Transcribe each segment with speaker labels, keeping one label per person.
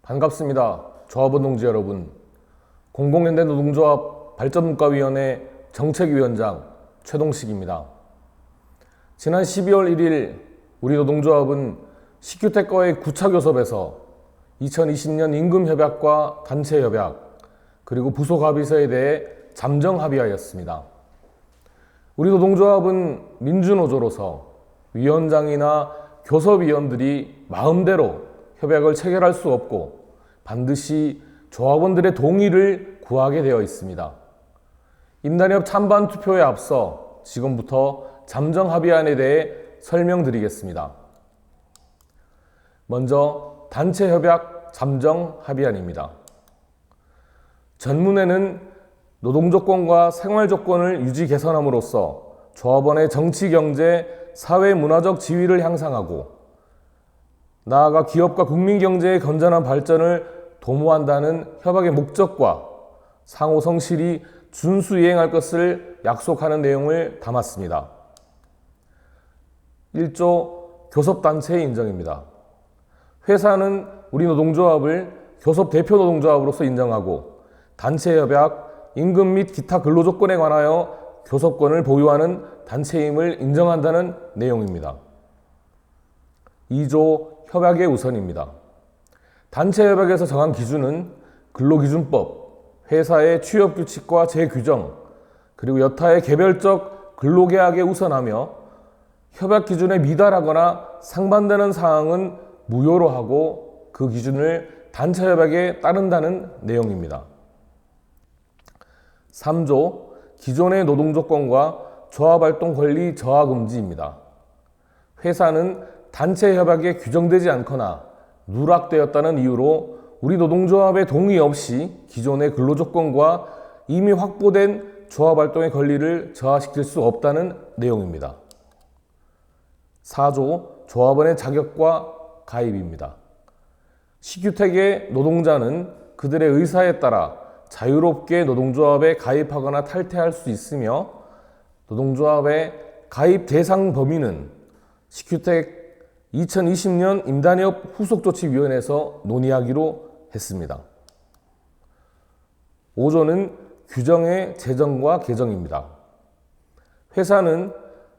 Speaker 1: 반갑습니다. 조합원 동지 여러분. 공공현대노동조합 발전문과위원회 정책위원장 최동식입니다. 지난 12월 1일 우리 노동조합은 CQTEC과의 9차 교섭에서 2020년 임금협약과 단체협약 그리고 부속합의서에 대해 잠정 합의하였습니다. 우리 노동조합은 민주노조로서 위원장이나 교섭위원들이 마음대로 협약을 체결할 수 없고 반드시 조합원들의 동의를 구하게 되어 있습니다. 임단협 찬반 투표에 앞서 지금부터 잠정 합의안에 대해 설명드리겠습니다. 먼저 단체협약 잠정 합의안입니다. 전문에는 노동조건과 생활조건을 유지 개선함으로써 조합원의 정치, 경제, 사회, 문화적 지위를 향상하고 나아가 기업과 국민 경제의 건전한 발전을 도모한다는 협약의 목적과 상호 성실히 준수 이행할 것을 약속하는 내용을 담았습니다. 1조 교섭단체의 인정입니다. 회사는 우리 노동조합을 교섭 대표 노동조합으로서 인정하고 단체협약, 임금 및 기타 근로조건에 관하여 교섭권을 보유하는 단체임을 인정한다는 내용입니다. 2조 협약의 우선입니다. 단체협약에서 정한 기준은 근로기준법, 회사의 취업규칙과 재규정, 그리고 여타의 개별적 근로계약에 우선하며 협약 기준에 미달하거나 상반되는 사항은 무효로 하고 그 기준을 단체협약에 따른다는 내용입니다. 3조 기존의 노동조건과 조합활동 권리 저하 금지입니다. 회사는 단체협약에 규정되지 않거나 누락되었다는 이유로 우리 노동조합의 동의 없이 기존의 근로조건과 이미 확보된 조합활동의 권리를 저하시킬 수 없다는 내용입니다. 4조 조합원의 자격과 가입입니다. CQTEC의 노동자는 그들의 의사에 따라 자유롭게 노동조합에 가입하거나 탈퇴할 수 있으며 노동조합의 가입 대상 범위는 CQTEC 2020년 임단협 후속조치위원회에서 논의하기로 했습니다. 5조는 규정의 제정과 개정입니다. 회사는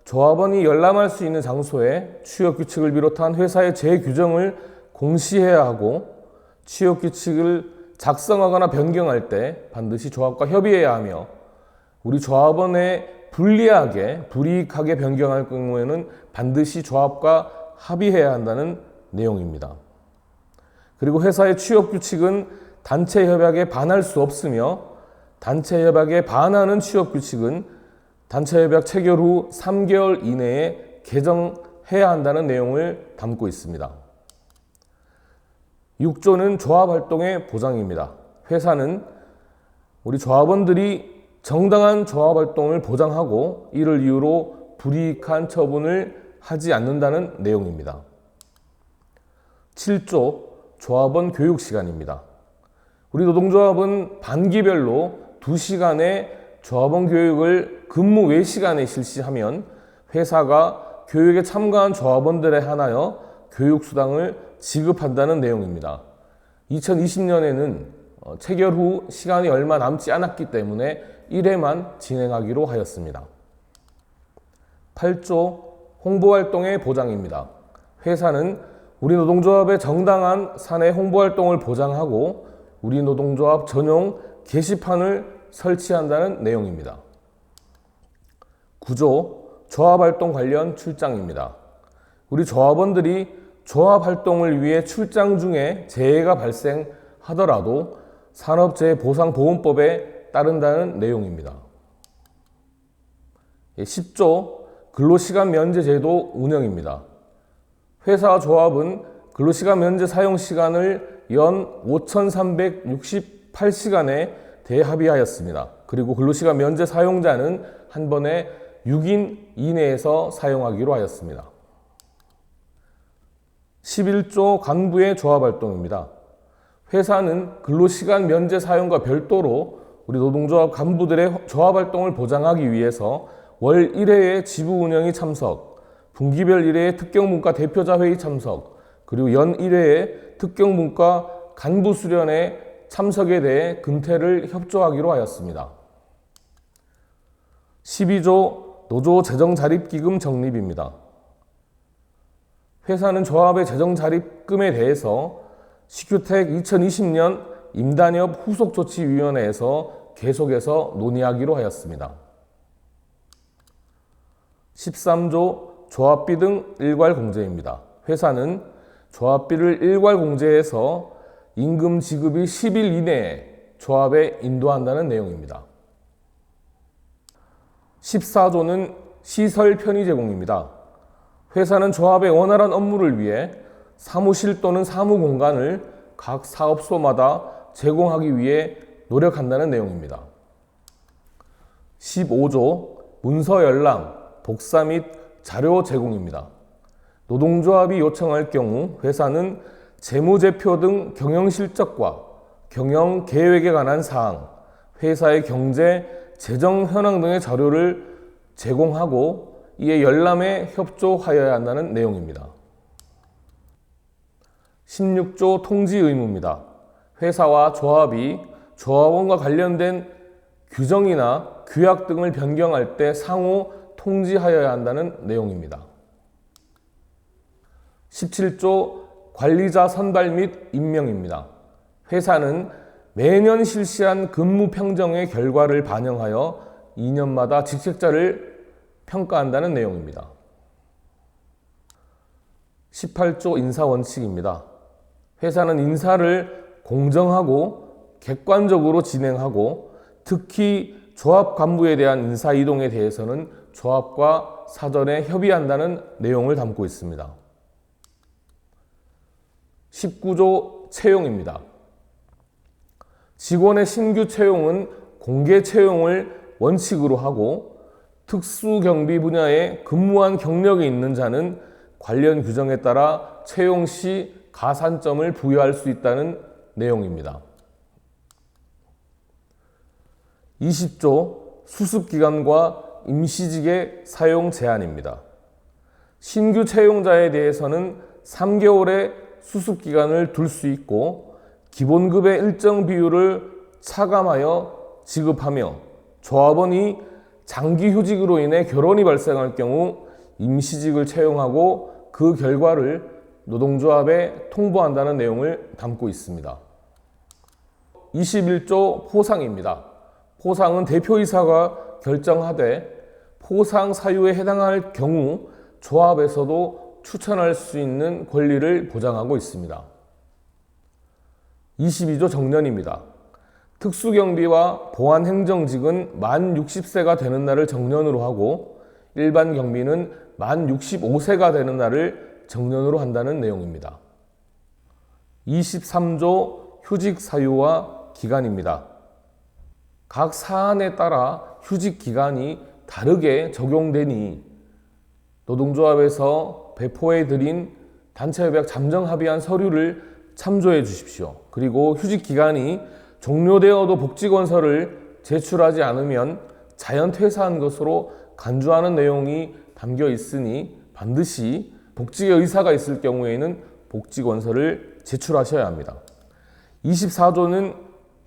Speaker 1: 조합원이 열람할 수 있는 장소에 취업규칙을 비롯한 회사의 재규정을 공시해야 하고 취업규칙을 작성하거나 변경할 때 반드시 조합과 협의해야 하며 우리 조합원에 불이익하게 변경할 경우에는 반드시 조합과 합의해야 한다는 내용입니다. 그리고 회사의 취업규칙은 단체협약에 반할 수 없으며 단체협약에 반하는 취업규칙은 단체협약 체결 후 3개월 이내에 개정해야 한다는 내용을 담고 있습니다. 6조는 조합활동의 보장입니다. 회사는 우리 조합원들이 정당한 조합활동을 보장하고 이를 이유로 불이익한 처분을 하지 않는다는 내용입니다. 7조 조합원 교육시간입니다. 우리 노동조합은 반기별로 2시간의 조합원 교육을 근무 외 시간에 실시하면 회사가 교육에 참가한 조합원들에 한하여 교육수당을 지급한다는 내용입니다. 2020년에는 체결 후 시간이 얼마 남지 않았기 때문에 1회만 진행하기로 하였습니다. 8조 홍보활동의 보장입니다. 회사는 우리 노동조합의 정당한 사내 홍보활동을 보장하고 우리 노동조합 전용 게시판을 설치한다는 내용입니다. 9조 조합활동 관련 출장입니다. 우리 조합원들이 조합활동을 위해 출장 중에 재해가 발생하더라도 산업재해보상보험법에 따른다는 내용입니다. 10조 근로시간 면제 제도 운영입니다. 회사와 조합은 근로시간 면제 사용시간을 연 5,368시간에 대합의하였습니다. 그리고 근로시간 면제 사용자는 한 번에 6인 이내에서 사용하기로 하였습니다. 11조 간부의 조합활동입니다. 회사는 근로시간 면제 사용과 별도로 우리 노동조합 간부들의 조합활동을 보장하기 위해서 월 1회의 지부 운영이 참석, 분기별 1회의 특경문과 대표자 회의 참석, 그리고 연 1회의 특경문과 간부 수련회 참석에 대해 근태를 협조하기로 하였습니다. 12조 노조 재정자립기금 적립입니다. 회사는 조합의 재정자립금에 대해서 시큐텍 2020년 임단협 후속조치위원회에서 계속해서 논의하기로 하였습니다. 13조 조합비 등 일괄공제입니다. 회사는 조합비를 일괄공제해서 임금 지급이 10일 이내에 조합에 인도한다는 내용입니다. 14조는 시설 편의 제공입니다. 회사는 조합의 원활한 업무를 위해 사무실 또는 사무 공간을 각 사업소마다 제공하기 위해 노력한다는 내용입니다. 15조 문서 열람, 복사 및 자료 제공입니다. 노동조합이 요청할 경우 회사는 재무제표 등 경영실적과 경영계획에 관한 사항, 회사의 경제, 재정 현황 등의 자료를 제공하고 이에 열람에 협조하여야 한다는 내용입니다. 16조 통지 의무입니다. 회사와 조합이 조합원과 관련된 규정이나 규약 등을 변경할 때 상호 통지하여야 한다는 내용입니다. 17조 관리자 선발 및 임명입니다. 회사는 매년 실시한 근무 평정의 결과를 반영하여 2년마다 직책자를 평가한다는 내용입니다. 18조 인사원칙입니다. 회사는 인사를 공정하고 객관적으로 진행하고 특히 조합 간부에 대한 인사 이동에 대해서는 조합과 사전에 협의한다는 내용을 담고 있습니다. 19조 채용입니다. 직원의 신규 채용은 공개 채용을 원칙으로 하고 특수경비 분야에 근무한 경력이 있는 자는 관련 규정에 따라 채용 시 가산점을 부여할 수 있다는 내용입니다. 20조 수습기간과 임시직의 사용 제한입니다. 신규 채용자에 대해서는 3개월의 수습기간을 둘 수 있고 기본급의 일정 비율을 차감하여 지급하며 조합원이 장기 휴직으로 인해 결혼이 발생할 경우 임시직을 채용하고 그 결과를 노동조합에 통보한다는 내용을 담고 있습니다. 21조 포상입니다. 포상은 대표이사가 결정하되 포상 사유에 해당할 경우 조합에서도 추천할 수 있는 권리를 보장하고 있습니다. 22조 정년입니다. 특수경비와 보안행정직은 만 60세가 되는 날을 정년으로 하고 일반 경비는 만 65세가 되는 날을 정년으로 한다는 내용입니다. 23조 휴직 사유와 기간입니다. 각 사안에 따라 휴직 기간이 다르게 적용되니 노동조합에서 배포해 드린 단체협약 잠정 합의안 서류를 참조해 주십시오. 그리고 휴직 기간이 종료되어도 복직원서를 제출하지 않으면 자연 퇴사한 것으로 간주하는 내용이 담겨 있으니 반드시 복직의 의사가 있을 경우에는 복직원서를 제출하셔야 합니다. 24조는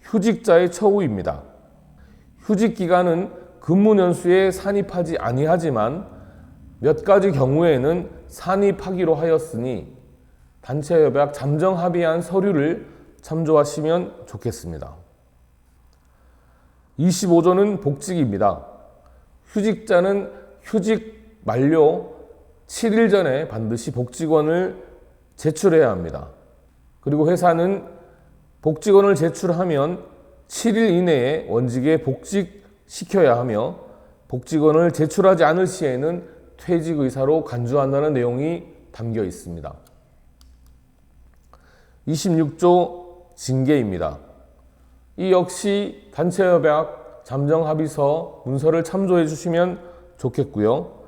Speaker 1: 휴직자의 처우입니다. 휴직 기간은 근무연수에 산입하지 아니하지만 몇 가지 경우에는 산입하기로 하였으니 단체협약 잠정 합의안 서류를 참조하시면 좋겠습니다. 25조는 복직입니다. 휴직자는 휴직 만료 7일 전에 반드시 복직원을 제출해야 합니다. 그리고 회사는 복직원을 제출하면 7일 이내에 원직에 복직시켜야 하며 복직원을 제출하지 않을 시에는 퇴직 의사로 간주한다는 내용이 담겨 있습니다. 26조 징계입니다. 이 역시 단체협약 잠정합의서 문서를 참조해 주시면 좋겠고요.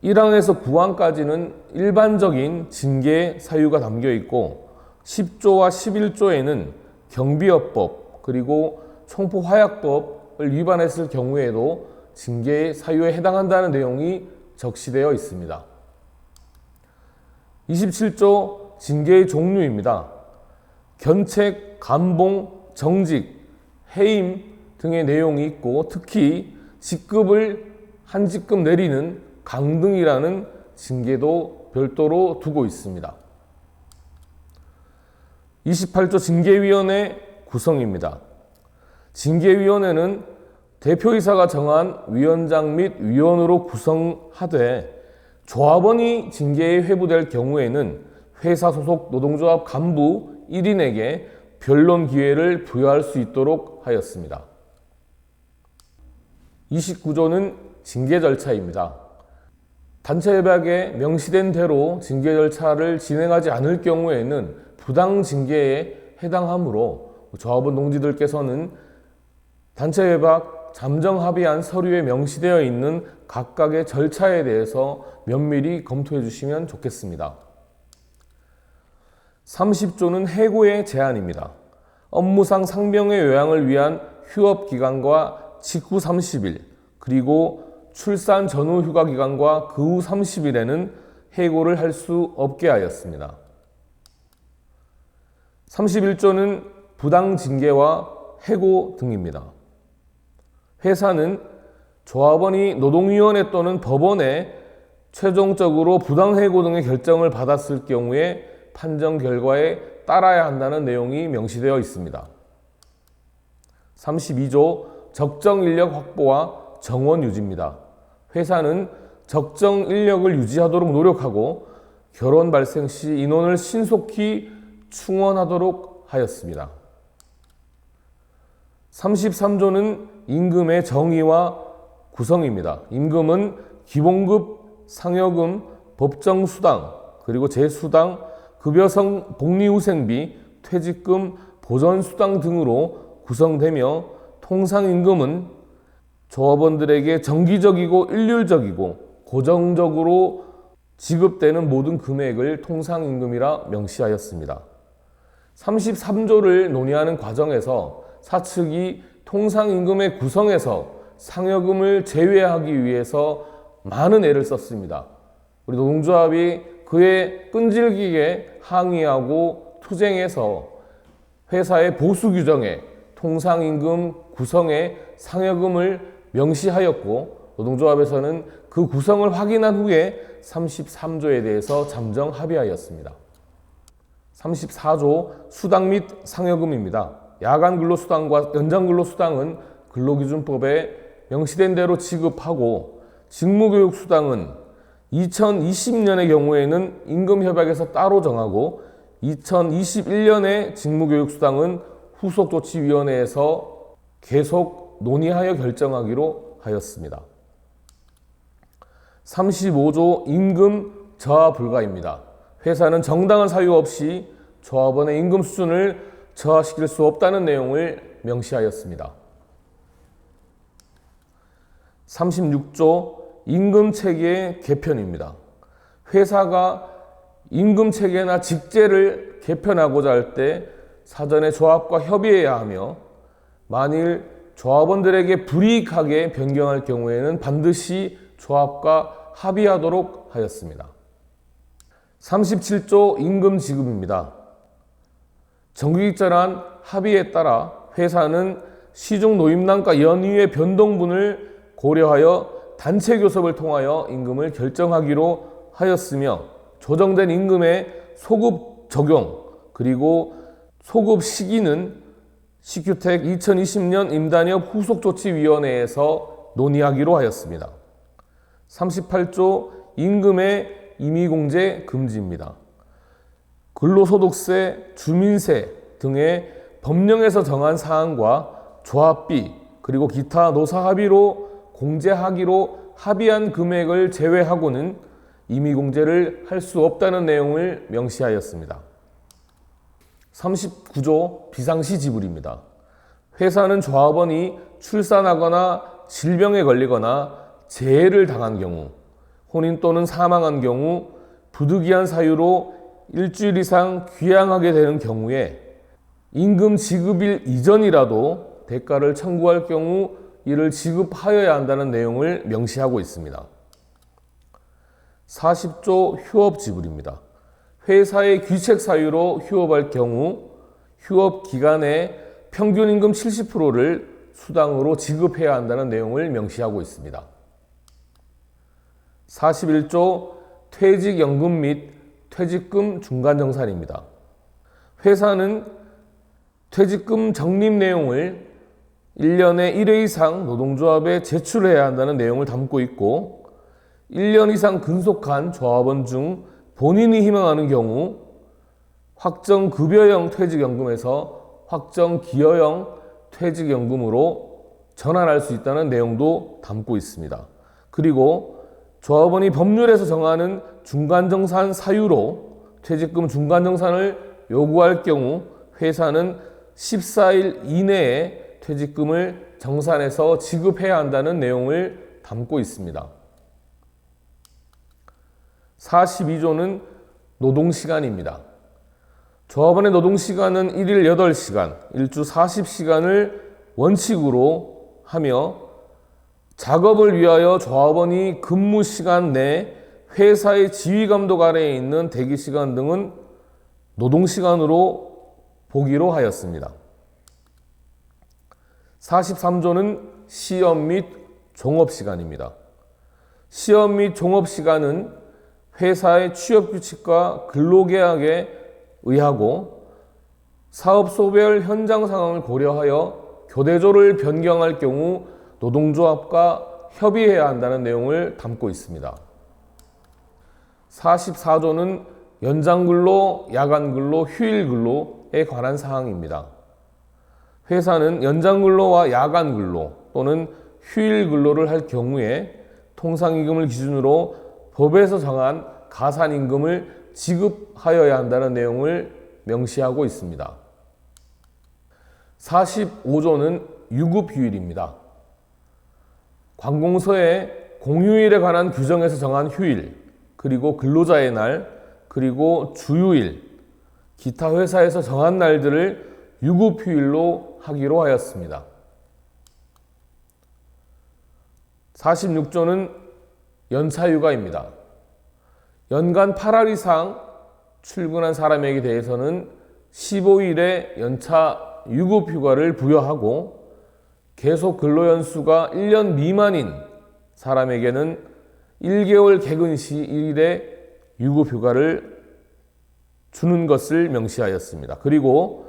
Speaker 1: 1항에서 9항까지는 일반적인 징계 사유가 담겨 있고 10조와 11조에는 경비업법 그리고 총포화약법을 위반했을 경우에도 징계 사유에 해당한다는 내용이 적시되어 있습니다. 27조 징계의 종류입니다. 견책, 감봉, 정직, 해임 등의 내용이 있고 특히 직급을 한 직급 내리는 강등이라는 징계도 별도로 두고 있습니다. 28조 징계위원회 구성입니다. 징계위원회는 대표이사가 정한 위원장 및 위원으로 구성하되 조합원이 징계에 회부될 경우에는 회사 소속 노동조합 간부 1인에게 변론 기회를 부여할 수 있도록 하였습니다. 29조는 징계 절차입니다. 단체협약에 명시된 대로 징계 절차를 진행하지 않을 경우에는 부당 징계에 해당하므로 조합원 동지들께서는 단체협약 잠정 합의안 서류에 명시되어 있는 각각의 절차에 대해서 면밀히 검토해 주시면 좋겠습니다. 30조는 해고의 제한입니다. 업무상 상병의 요양을 위한 휴업기간과 직후 30일, 그리고 출산 전후 휴가기간과 그 후 30일에는 해고를 할 수 없게 하였습니다. 31조는 부당징계와 해고 등입니다. 회사는 조합원이 노동위원회 또는 법원에 최종적으로 부당해고 등의 결정을 받았을 경우에 판정 결과에 따라야 한다는 내용이 명시되어 있습니다. 32조 적정 인력 확보와 정원 유지입니다. 회사는 적정 인력을 유지하도록 노력하고 결혼 발생 시 인원을 신속히 충원하도록 하였습니다. 33조는 임금의 정의와 구성입니다. 임금은 기본급, 상여금, 법정수당, 그리고 재수당, 급여성 복리후생비, 퇴직금, 보전수당 등으로 구성되며 통상임금은 조합원들에게 정기적이고 일률적이고 고정적으로 지급되는 모든 금액을 통상임금이라 명시하였습니다. 33조를 논의하는 과정에서 사측이 통상임금의 구성에서 상여금을 제외하기 위해서 많은 애를 썼습니다. 우리 노동조합이 그에 끈질기게 항의하고 투쟁해서 회사의 보수 규정에 통상임금 구성에 상여금을 명시하였고 노동조합에서는 그 구성을 확인한 후에 33조에 대해서 잠정 합의하였습니다. 34조 수당 및 상여금입니다. 야간 근로수당과 연장 근로수당은 근로기준법에 명시된 대로 지급하고 직무교육수당은 2020년의 경우에는 임금협약에서 따로 정하고 2021년의 직무교육수당은 후속조치위원회에서 계속 논의하여 결정하기로 하였습니다. 35조 임금 저하 불가입니다. 회사는 정당한 사유 없이 조합원의 임금 수준을 저하시킬 수 없다는 내용을 명시하였습니다. 36조 임금체계 개편입니다. 회사가 임금체계나 직제를 개편하고자 할 때 사전에 조합과 협의해야 하며 만일 조합원들에게 불이익하게 변경할 경우에는 반드시 조합과 합의하도록 하였습니다. 37조 임금 지급입니다. 정규직전환 합의에 따라 회사는 시중 노임난과 연휴의 변동분을 고려하여 단체 교섭을 통하여 임금을 결정하기로 하였으며 조정된 임금의 소급 적용 그리고 소급 시기는 시큐텍 2020년 임단협 후속조치위원회에서 논의하기로 하였습니다. 38조 임금의 임의공제 금지입니다. 근로소득세, 주민세 등의 법령에서 정한 사항과 조합비 그리고 기타 노사합의로 공제하기로 합의한 금액을 제외하고는 임의공제를 할 수 없다는 내용을 명시하였습니다. 39조 비상시 지불입니다. 회사는 조합원이 출산하거나 질병에 걸리거나 재해를 당한 경우, 혼인 또는 사망한 경우, 부득이한 사유로 일주일 이상 귀향하게 되는 경우에 임금 지급일 이전이라도 대가를 청구할 경우 이를 지급하여야 한다는 내용을 명시하고 있습니다. 40조 휴업 지불입니다. 회사의 귀책 사유로 휴업할 경우 휴업 기간의 평균 임금 70%를 수당으로 지급해야 한다는 내용을 명시하고 있습니다. 41조 퇴직연금 및 퇴직금 중간정산입니다. 회사는 퇴직금 적립 내용을 1년에 1회 이상 노동조합에 제출해야 한다는 내용을 담고 있고 1년 이상 근속한 조합원 중 본인이 희망하는 경우 확정급여형 퇴직연금에서 확정기여형 퇴직연금으로 전환할 수 있다는 내용도 담고 있습니다. 그리고 조합원이 법률에서 정하는 중간정산 사유로 퇴직금 중간정산을 요구할 경우 회사는 14일 이내에 퇴직금을 정산해서 지급해야 한다는 내용을 담고 있습니다. 42조는 노동시간입니다. 조합원의 노동시간은 1일 8시간, 일주 40시간을 원칙으로 하며 작업을 위하여 조합원이 근무시간 내 회사의 지휘감독 아래에 있는 대기시간 등은 노동시간으로 보기로 하였습니다. 43조는 시험 및 종업시간입니다. 시험 및 종업시간은 회사의 취업규칙과 근로계약에 의하고 사업소별 현장 상황을 고려하여 교대조를 변경할 경우 노동조합과 협의해야 한다는 내용을 담고 있습니다. 44조는 연장근로, 야간근로, 휴일근로에 관한 사항입니다. 회사는 연장근로와 야간근로 또는 휴일근로를 할 경우에 통상임금을 기준으로 법에서 정한 가산임금을 지급하여야 한다는 내용을 명시하고 있습니다. 45조는 유급휴일입니다. 관공서의 공휴일에 관한 규정에서 정한 휴일, 그리고 근로자의 날, 그리고 주휴일, 기타 회사에서 정한 날들을 유급휴일로 하기로 하였습니다. 46조는 연차휴가입니다. 연간 8할 이상 출근한 사람에게 대해서는 15일의 연차 유급휴가를 부여하고 계속 근로연수가 1년 미만인 사람에게는 1개월 개근 시 1일의 유급휴가를 주는 것을 명시하였습니다. 그리고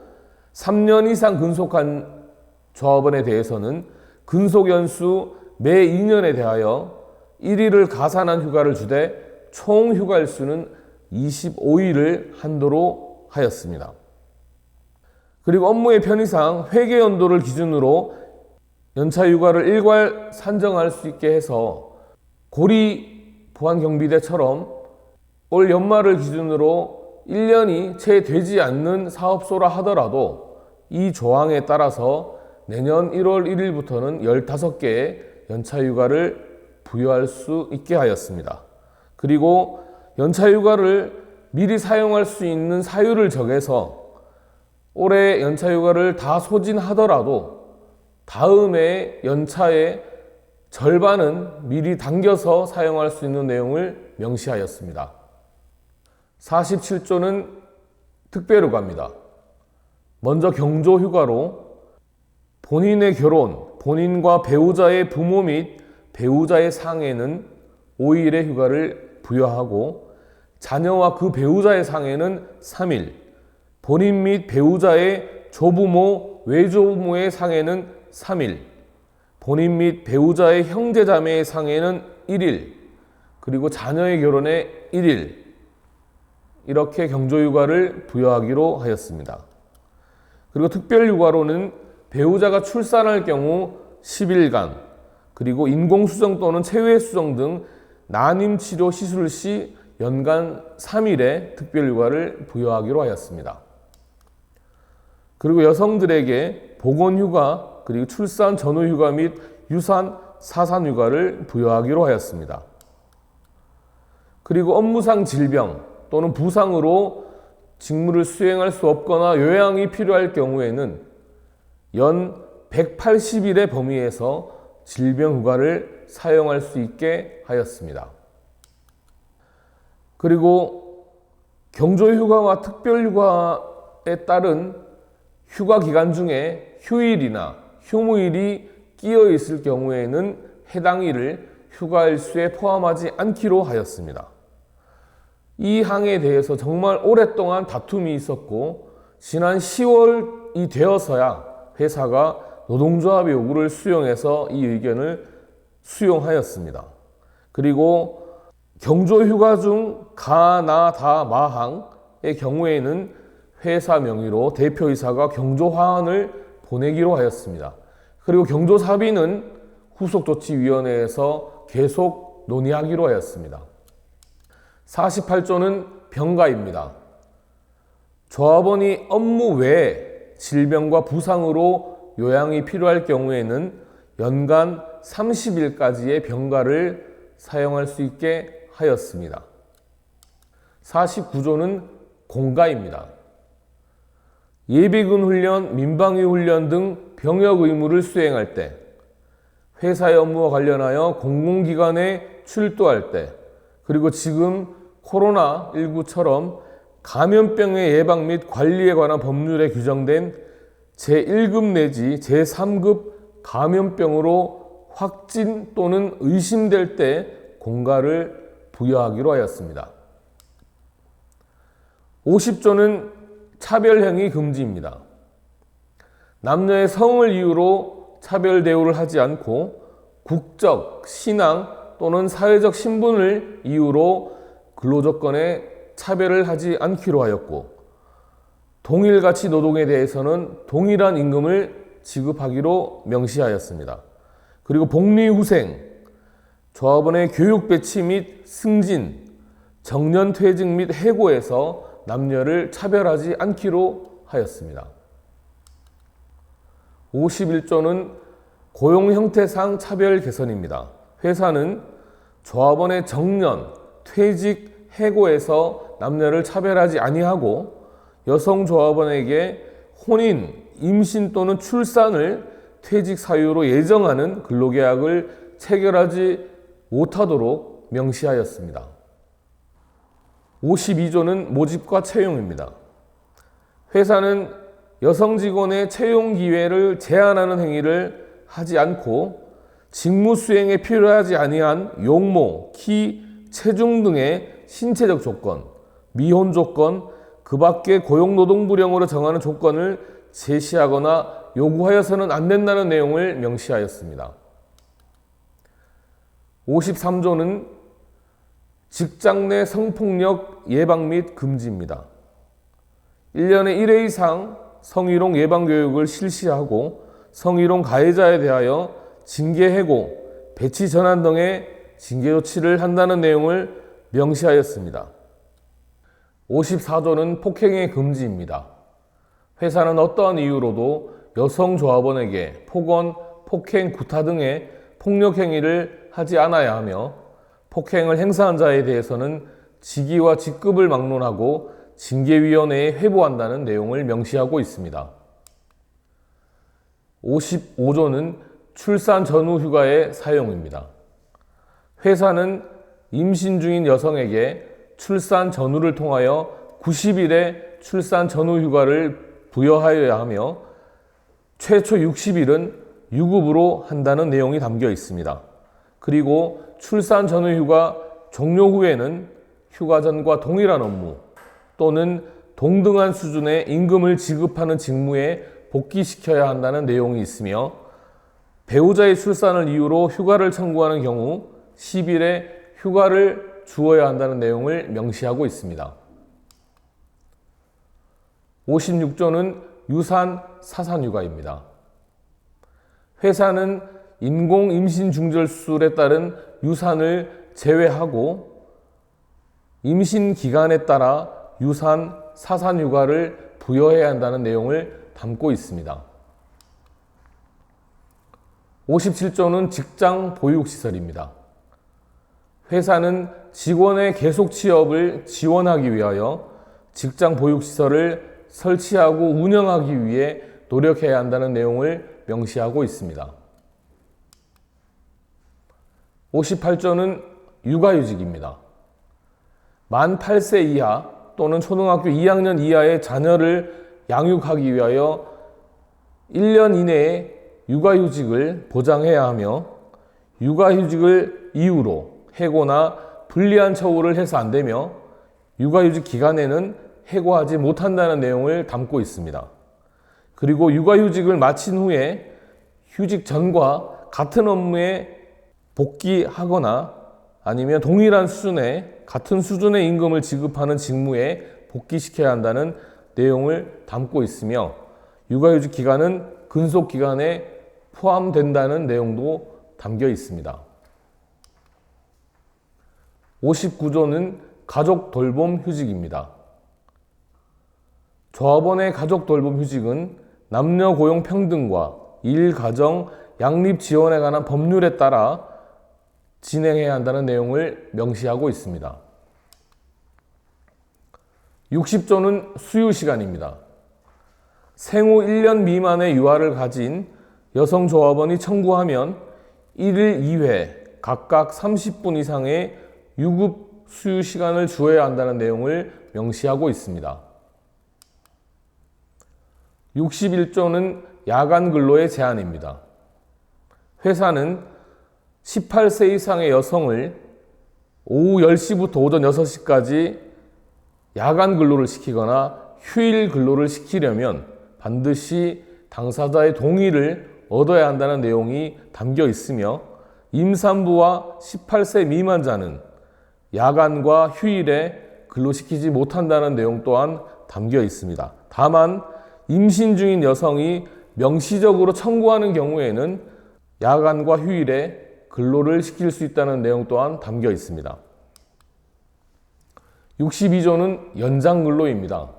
Speaker 1: 3년 이상 근속한 조합원에 대해서는 근속연수 매 2년에 대하여 1일을 가산한 휴가를 주되 총 휴가일수는 25일을 한도로 하였습니다. 그리고 업무의 편의상 회계 연도를 기준으로 연차 휴가를 일괄 산정할 수 있게 해서 고리 보안경비대처럼 올 연말을 기준으로 1년이 채 되지 않는 사업소라 하더라도 이 조항에 따라서 내년 1월 1일부터는 15개의 연차휴가를 부여할 수 있게 하였습니다. 그리고 연차휴가를 미리 사용할 수 있는 사유를 정해서 올해 연차휴가를 다 소진하더라도 다음해 연차의 절반은 미리 당겨서 사용할 수 있는 내용을 명시하였습니다. 47조는 특별휴가입니다. 먼저 경조휴가로 본인의 결혼, 본인과 배우자의 부모 및 배우자의 상해는 5일의 휴가를 부여하고 자녀와 그 배우자의 상해는 3일, 본인 및 배우자의 조부모, 외조부모의 상해는 3일, 본인 및 배우자의 형제자매의 상해는 1일, 그리고 자녀의 결혼에 1일, 이렇게 경조휴가를 부여하기로 하였습니다. 그리고 특별휴가로는 배우자가 출산할 경우 10일간, 그리고 인공수정 또는 체외수정 등 난임치료 시술 시 연간 3일의 특별휴가를 부여하기로 하였습니다. 그리고 여성들에게 보건휴가, 그리고 출산 전후휴가 및 유산, 사산휴가를 부여하기로 하였습니다. 그리고 업무상 질병 또는 부상으로 직무를 수행할 수 없거나 요양이 필요할 경우에는 연 180일의 범위에서 질병휴가를 사용할 수 있게 하였습니다. 그리고 경조휴가와 특별휴가에 따른 휴가 기간 중에 휴일이나 휴무일이 끼어 있을 경우에는 해당 일을 휴가 일수에 포함하지 않기로 하였습니다. 이 항에 대해서 정말 오랫동안 다툼이 있었고 지난 10월이 되어서야 회사가 노동조합의 요구를 수용해서 이 의견을 수용하였습니다. 그리고 경조휴가 중 가, 나, 다, 마항의 경우에는 회사 명의로 대표이사가 경조화환을 보내기로 하였습니다. 그리고 경조사비는 후속조치위원회에서 계속 논의하기로 하였습니다. 48조는 병가입니다. 조합원이 업무 외에 질병과 부상으로 요양이 필요할 경우에는 연간 30일까지의 병가를 사용할 수 있게 하였습니다. 49조는 공가입니다. 예비군 훈련, 민방위 훈련 등 병역 의무를 수행할 때, 회사의 업무와 관련하여 공공기관에 출두할 때, 그리고 지금 코로나19처럼 감염병의 예방 및 관리에 관한 법률에 규정된 제1급 내지 제3급 감염병으로 확진 또는 의심될 때 공가를 부여하기로 하였습니다. 50조는 차별행위 금지입니다. 남녀의 성을 이유로 차별 대우를 하지 않고 국적, 신앙 또는 사회적 신분을 이유로 근로조건에 차별을 하지 않기로 하였고, 동일가치 노동에 대해서는 동일한 임금을 지급하기로 명시하였습니다. 그리고 복리후생, 조합원의 교육 배치 및 승진, 정년퇴직 및 해고에서 남녀를 차별하지 않기로 하였습니다. 51조는 고용 형태상 차별 개선입니다. 회사는 조합원의 정년, 퇴직, 해고에서 남녀를 차별하지 아니하고 여성 조합원에게 혼인, 임신 또는 출산을 퇴직 사유로 예정하는 근로계약을 체결하지 못하도록 명시하였습니다. 52조는 모집과 채용입니다. 회사는 여성 직원의 채용 기회를 제한하는 행위를 하지 않고 직무 수행에 필요하지 아니한 용모, 키, 체중 등의 신체적 조건, 미혼 조건, 그 밖의 고용노동부령으로 정하는 조건을 제시하거나 요구하여서는 안 된다는 내용을 명시하였습니다. 53조는 직장 내 성폭력 예방 및 금지입니다. 1년에 1회 이상 성희롱 예방 교육을 실시하고 성희롱 가해자에 대하여 징계 해고, 배치 전환 등의 징계 조치를 한다는 내용을 명시하였습니다. 54조는 폭행의 금지입니다. 회사는 어떠한 이유로도 여성 조합원에게 폭언, 폭행, 구타 등의 폭력 행위를 하지 않아야 하며 폭행을 행사한 자에 대해서는 직위와 직급을 막론하고 징계위원회에 회부한다는 내용을 명시하고 있습니다. 55조는 출산 전후 휴가의 사용입니다. 회사는 임신 중인 여성에게 출산 전후를 통하여 90일의 출산 전후 휴가를 부여하여야 하며 최초 60일은 유급으로 한다는 내용이 담겨 있습니다. 그리고 출산 전후 휴가 종료 후에는 휴가 전과 동일한 업무 또는 동등한 수준의 임금을 지급하는 직무에 복귀시켜야 한다는 내용이 있으며 배우자의 출산을 이유로 휴가를 청구하는 경우 10일의 휴가를 주어야 한다는 내용을 명시하고 있습니다. 56조는 유산 사산휴가입니다. 회사는 인공 임신 중절 수술에 따른 유산을 제외하고 임신 기간에 따라 유산 사산휴가를 부여해야 한다는 내용을 담고 있습니다. 57조는 직장 보육시설입니다. 회사는 직원의 계속 취업을 지원하기 위하여 직장 보육시설을 설치하고 운영하기 위해 노력해야 한다는 내용을 명시하고 있습니다. 58조는 육아휴직입니다. 만 8세 이하 또는 초등학교 2학년 이하의 자녀를 양육하기 위하여 1년 이내에 육아휴직을 보장해야 하며 육아휴직을 이유로 해고나 불리한 처우를 해서 안 되며 육아휴직 기간에는 해고하지 못한다는 내용을 담고 있습니다. 그리고 육아휴직을 마친 후에 휴직 전과 같은 업무에 복귀하거나 아니면 동일한 수준의 같은 수준의 임금을 지급하는 직무에 복귀시켜야 한다는 내용을 담고 있으며 육아휴직 기간은 근속 기간에 포함된다는 내용도 담겨 있습니다. 59조는 가족 돌봄 휴직입니다. 조합원의 가족 돌봄 휴직은 남녀 고용 평등과 일, 가정, 양립 지원에 관한 법률에 따라 진행해야 한다는 내용을 명시하고 있습니다. 60조는 수유 시간입니다. 생후 1년 미만의 유아를 가진 여성 조합원이 청구하면 1일 2회 각각 30분 이상의 유급 수유 시간을 주어야 한다는 내용을 명시하고 있습니다. 61조는 야간 근로의 제한입니다. 회사는 18세 이상의 여성을 오후 10시부터 오전 6시까지 야간 근로를 시키거나 휴일 근로를 시키려면 반드시 당사자의 동의를 얻어야 한다는 내용이 담겨 있으며 임산부와 18세 미만자는 야간과 휴일에 근로시키지 못한다는 내용 또한 담겨 있습니다. 다만 임신 중인 여성이 명시적으로 청구하는 경우에는 야간과 휴일에 근로를 시킬 수 있다는 내용 또한 담겨 있습니다. 62조는 연장 근로입니다.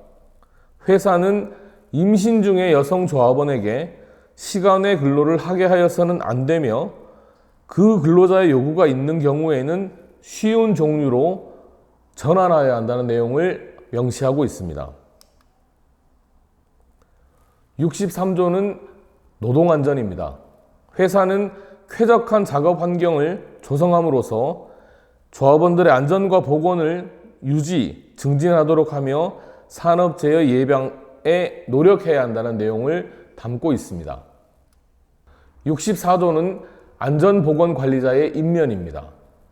Speaker 1: 회사는 임신 중의 여성 조합원에게 시간 외 근로를 하게 하여서는 안 되며 그 근로자의 요구가 있는 경우에는 쉬운 종류로 전환하여야 한다는 내용을 명시하고 있습니다. 63조는 노동안전입니다. 회사는 쾌적한 작업 환경을 조성함으로써 조합원들의 안전과 보건을 유지, 증진하도록 하며 산업재해 예방에 노력해야 한다는 내용을 담고 있습니다. 64조는 안전보건관리자의 임면입니다.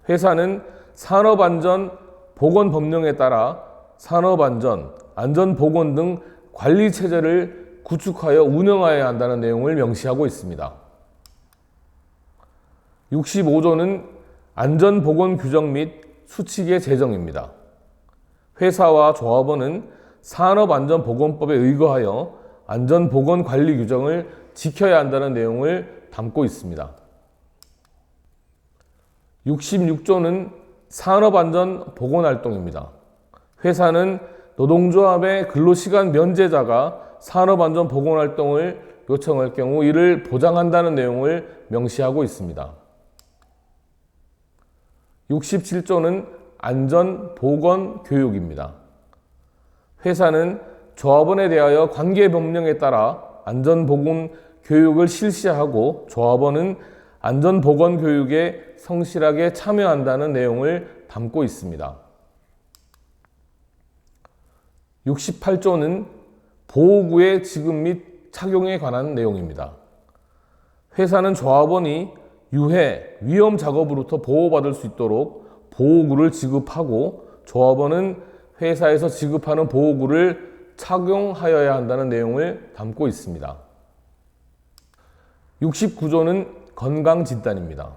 Speaker 1: 회사는 산업안전보건법령에 따라 산업안전, 안전보건 등 관리체제를 구축하여 운영해야 한다는 내용을 명시하고 있습니다. 65조는 안전보건규정 및 수칙의 제정입니다. 회사와 조합원은 산업안전보건법에 의거하여 안전보건관리 규정을 지켜야 한다는 내용을 담고 있습니다. 66조는 산업안전보건활동입니다. 회사는 노동조합의 근로시간 면제자가 산업안전보건활동을 요청할 경우 이를 보장한다는 내용을 명시하고 있습니다. 67조는 안전보건교육입니다. 회사는 조합원에 대하여 관계법령에 따라 안전보건교육을 실시하고 조합원은 안전보건교육에 성실하게 참여한다는 내용을 담고 있습니다. 68조는 보호구의 지급 및 착용에 관한 내용입니다. 회사는 조합원이 유해, 위험 작업으로부터 보호받을 수 있도록 보호구를 지급하고 조합원은 회사에서 지급하는 보호구를 착용하여야 한다는 내용을 담고 있습니다. 69조는 건강진단입니다.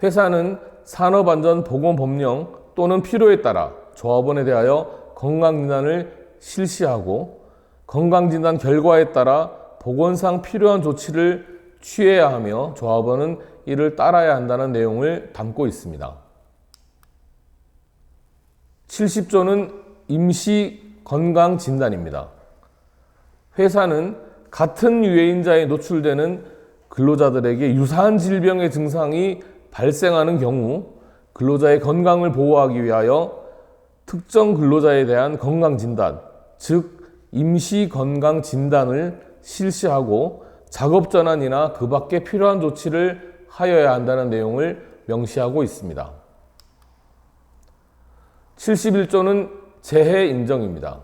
Speaker 1: 회사는 산업안전보건법령 또는 필요에 따라 조합원에 대하여 건강진단을 실시하고 건강진단 결과에 따라 보건상 필요한 조치를 취해야 하며 조합원은 이를 따라야 한다는 내용을 담고 있습니다. 70조는 임시건강진단입니다. 회사는 같은 유해인자에 노출되는 근로자들에게 유사한 질병의 증상이 발생하는 경우 근로자의 건강을 보호하기 위하여 특정 근로자에 대한 건강진단, 즉 임시건강진단을 실시하고 작업전환이나 그 밖에 필요한 조치를 하여야 한다는 내용을 명시하고 있습니다. 71조는 재해인정입니다.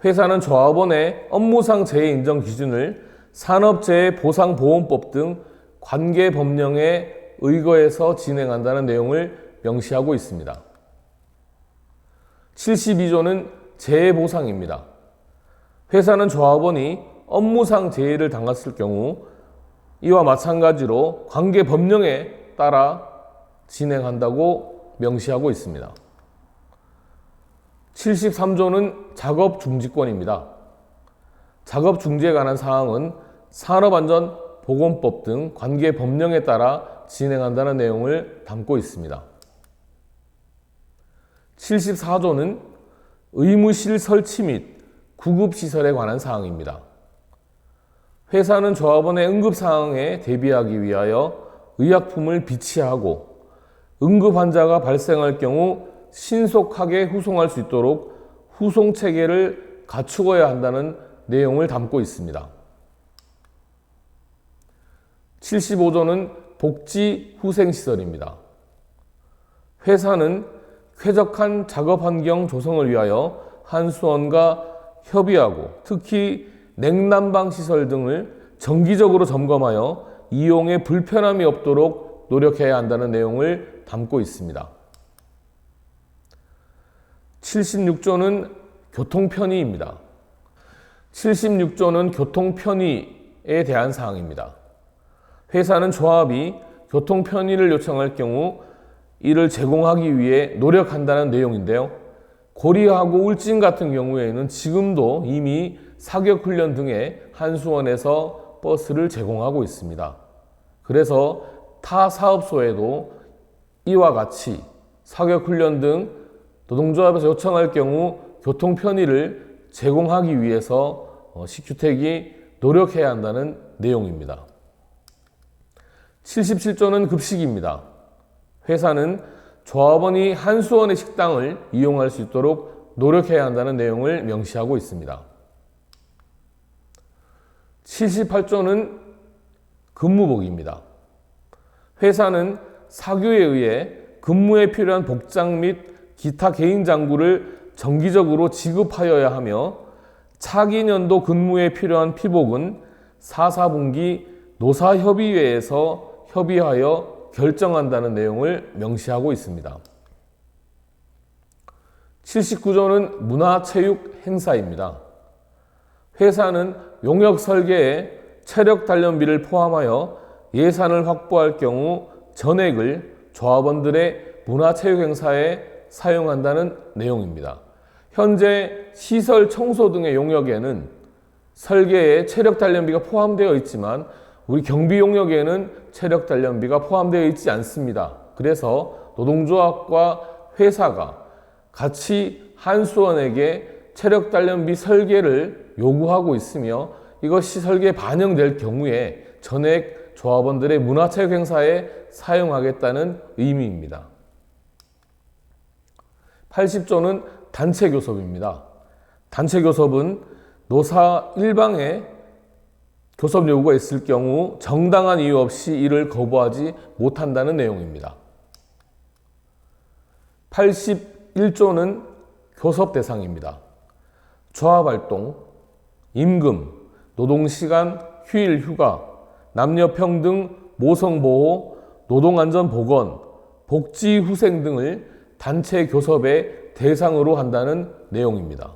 Speaker 1: 회사는 조합원의 업무상 재해인정 기준을 산업재해보상보험법 등 관계법령에 의거해서 진행한다는 내용을 명시하고 있습니다. 72조는 재해보상입니다. 회사는 조합원이 업무상 재해를 당했을 경우 이와 마찬가지로 관계법령에 따라 진행한다고 명시하고 있습니다. 73조는 작업중지권입니다. 작업중지에 관한 사항은 산업안전보건법 등 관계법령에 따라 진행한다는 내용을 담고 있습니다. 74조는 의무실 설치 및 구급시설에 관한 사항입니다. 회사는 조합원의 응급사항에 대비하기 위하여 의약품을 비치하고 응급환자가 발생할 경우 신속하게 후송할 수 있도록 후송체계를 갖추어야 한다는 내용을 담고 있습니다. 75조는 복지후생시설입니다. 회사는 쾌적한 작업환경 조성을 위하여 한수원과 협의하고 특히 냉난방 시설 등을 정기적으로 점검하여 이용에 불편함이 없도록 노력해야 한다는 내용을 담고 있습니다. 76조는 교통편의입니다. 76조는 교통편의에 대한 사항입니다. 회사는 조합이 교통편의를 요청할 경우 이를 제공하기 위해 노력한다는 내용인데요. 고리하고 울진 같은 경우에는 지금도 이미 사격훈련 등의 한수원에서 버스를 제공하고 있습니다. 그래서 타 사업소에도 이와 같이 사격훈련 등 노동조합에서 요청할 경우 교통편의를 제공하기 위해서 시큐텍이 노력해야 한다는 내용입니다. 77조는 급식입니다. 회사는 조합원이 한수원의 식당을 이용할 수 있도록 노력해야 한다는 내용을 명시하고 있습니다. 78조는 근무복입니다. 회사는 사교에 의해 근무에 필요한 복장 및 기타 개인 장구를 정기적으로 지급하여야 하며 차기 년도 근무에 필요한 피복은 4, 4분기 노사협의회에서 협의하여 결정한다는 내용을 명시하고 있습니다. 79조는 문화체육 행사입니다. 회사는 용역 설계에 체력 단련비를 포함하여 예산을 확보할 경우 전액을 조합원들의 문화체육 행사에 사용한다는 내용입니다. 현재 시설 청소 등의 용역에는 설계에 체력 단련비가 포함되어 있지만 우리 경비 용역에는 체력 단련비가 포함되어 있지 않습니다. 그래서 노동조합과 회사가 같이 한수원에게 체력 단련비 설계를 요구하고 있으며 이것이 설계에 반영될 경우에 전액 조합원들의 문화체육 행사에 사용하겠다는 의미입니다. 80조는 단체교섭입니다. 단체교섭은 노사 일방에 교섭 요구가 있을 경우 정당한 이유 없이 이를 거부하지 못한다는 내용입니다. 81조는 교섭 대상입니다. 조합활동, 임금, 노동시간, 휴일, 휴가, 남녀평등, 모성보호, 노동안전보건, 복지후생 등을 단체 교섭의 대상으로 한다는 내용입니다.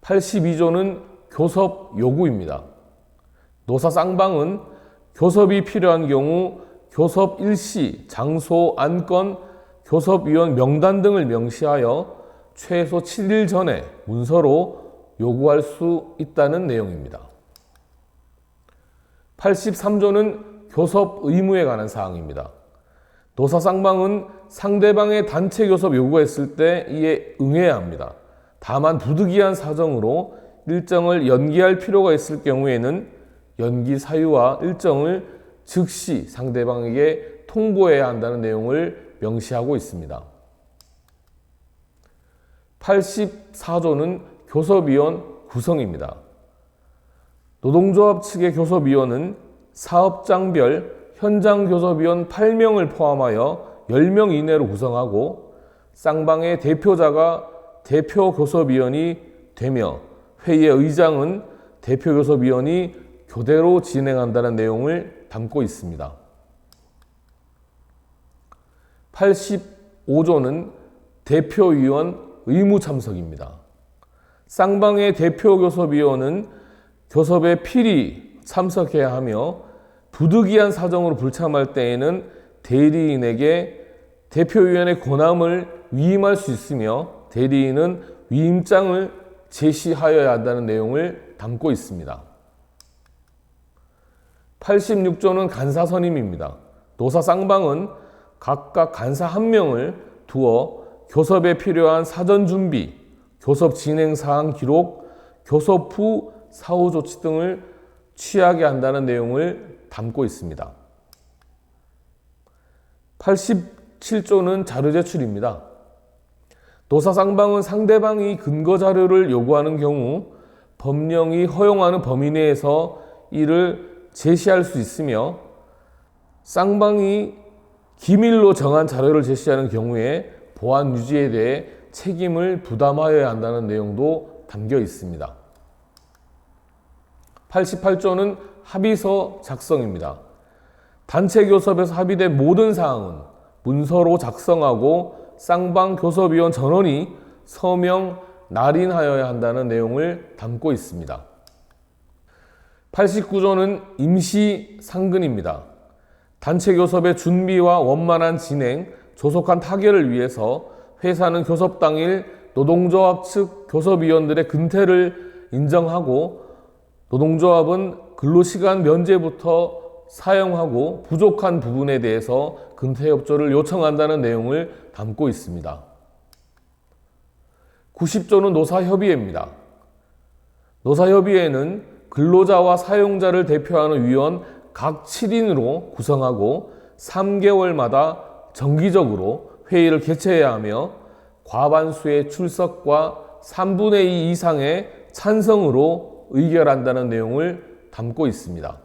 Speaker 1: 82조는 교섭 요구입니다. 노사 쌍방은 교섭이 필요한 경우 교섭 일시, 장소, 안건, 교섭위원 명단 등을 명시하여 최소 7일 전에 문서로 요구할 수 있다는 내용입니다. 83조는 교섭 의무에 관한 사항입니다. 노사 쌍방은 상대방의 단체 교섭 요구가 있을 때 이에 응해야 합니다. 다만 부득이한 사정으로 일정을 연기할 필요가 있을 경우에는 연기 사유와 일정을 즉시 상대방에게 통보해야 한다는 내용을 명시하고 있습니다. 84조는 교섭위원 구성입니다. 노동조합 측의 교섭위원은 사업장별 현장 교섭위원 8명을 포함하여 10명 이내로 구성하고 쌍방의 대표자가 대표 교섭위원이 되며 회의의 의장은 대표교섭위원이 교대로 진행한다는 내용을 담고 있습니다. 85조는 대표위원 의무 참석입니다. 쌍방의 대표교섭위원은 교섭에 필히 참석해야 하며 부득이한 사정으로 불참할 때에는 대리인에게 대표위원의 권함을 위임할 수 있으며 대리인은 위임장을 제시하여야 한다는 내용을 담고 있습니다. 86조는 간사 선임입니다. 노사 쌍방은 각각 간사 1명을 두어 교섭에 필요한 사전 준비, 교섭 진행 사항 기록, 교섭 후 사후 조치 등을 취하게 한다는 내용을 담고 있습니다. 87조는 자료 제출입니다. 노사 쌍방은 상대방이 근거 자료를 요구하는 경우 법령이 허용하는 범위 내에서 이를 제시할 수 있으며 쌍방이 기밀로 정한 자료를 제시하는 경우에 보안 유지에 대해 책임을 부담하여야 한다는 내용도 담겨 있습니다. 88조는 합의서 작성입니다. 단체 교섭에서 합의된 모든 사항은 문서로 작성하고 쌍방 교섭위원 전원이 서명, 날인하여야 한다는 내용을 담고 있습니다. 89조는 임시 상근입니다. 단체 교섭의 준비와 원만한 진행, 조속한 타결을 위해서 회사는 교섭 당일 노동조합 측 교섭위원들의 근태를 인정하고 노동조합은 근로시간 면제부터 사용하고 부족한 부분에 대해서 근태 협조를 요청한다는 내용을 담고 있습니다. 90조는 노사협의회입니다. 노사협의회는 근로자와 사용자를 대표하는 위원 각 7인으로 구성하고 3개월마다 정기적으로 회의를 개최해야 하며 과반수의 출석과 3분의 2 이상의 찬성으로 의결한다는 내용을 담고 있습니다.